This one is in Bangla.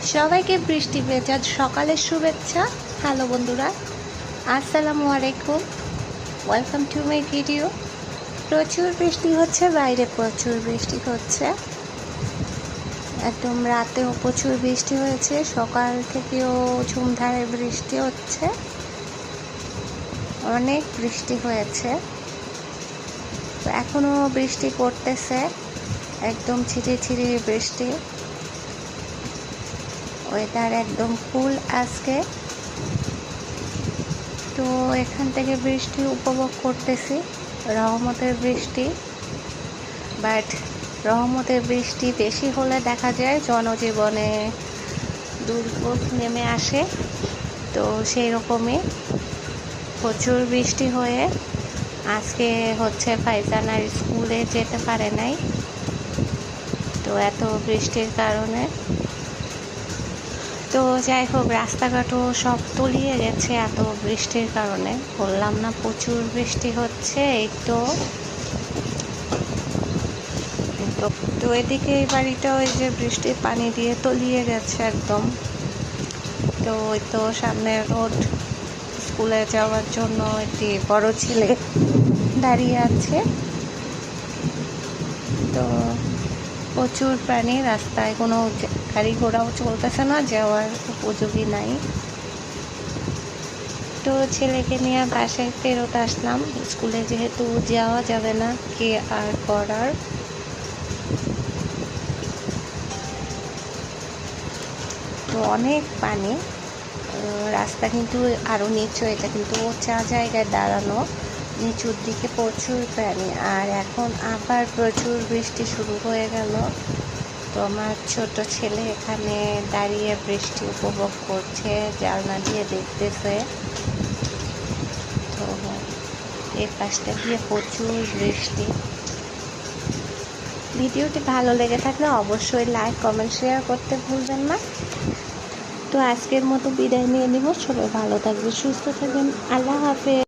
সবাইকে বৃষ্টি ভেজা সকালের শুভেচ্ছা। হ্যালো বন্ধুরা, আসসালামু আলাইকুম, ওয়েলকাম টু মাই ভিডিও। প্রচুর বৃষ্টি হচ্ছে, বাইরে প্রচুর বৃষ্টি হচ্ছে, একদম রাতেও প্রচুর বৃষ্টি হয়েছে, সকাল থেকেও ঝুমধারে বৃষ্টি হচ্ছে, অনেক বৃষ্টি হয়েছে। তো এখনও বৃষ্টি পড়তেছে, একদম ছিটিয়ে বৃষ্টি। ওয়েদার একদম কুল আজকে। তো এখান থেকে বৃষ্টি উপভোগ করতেছি, রহমতের বৃষ্টি। বাট রহমতের বৃষ্টি বেশি হলে দেখা যায় জনজীবনে দুর্ভোগ নেমে আসে। তো সেই রকমই প্রচুর বৃষ্টি হয়ে আজকে হচ্ছে ফাইজানার স্কুলে যেতে পারে নাই, তো এত বৃষ্টির কারণে। তো যাই হোক, রাস্তাঘাটও সব তলিয়ে গেছে এত বৃষ্টির কারণে। বললাম না প্রচুর বৃষ্টি হচ্ছে। এই তো এদিকে এই বাড়িটা ওই যে বৃষ্টির পানি দিয়ে তলিয়ে গেছে একদম। তো ওই তো সামনে রোড, স্কুলে যাওয়ার জন্য একটি বড় ছেলে দাঁড়িয়ে আছে। তো প্রচুর প্রাণী, রাস্তায় কোনো গাড়ি ঘোড়াও চলতেছে না, যাওয়ার উপযোগী নাই। তো ছেলেকে নিয়ে বাসায় ফেরত আসলাম, স্কুলে যেহেতু যাওয়া যাবে না, কি আর করার। তো অনেক পানি, রাস্তা কিন্তু আরও নিচু, এটা কিন্তু উঁচা জায়গায় দাঁড়ানো, নিচুর দিকে প্রচুর প্রাণী। আর এখন আবার প্রচুর বৃষ্টি শুরু হয়ে গেল। তো আমার ছোট ছেলে এখানে দাঁড়িয়ে বৃষ্টি উপভোগ করছে, জানলা দিয়ে দেখতেছে। তো এই পাশটা দিয়ে প্রচুর বৃষ্টি। ভিডিওটি ভালো লেগে থাকলে অবশ্যই লাইক, কমেন্ট, শেয়ার করতে ভুলবেন না। তো আজকের মতো বিদায় নিয়ে নিব। সবাই ভালো থাকবেন, সুস্থ থাকবেন। আল্লাহ হাফেজ।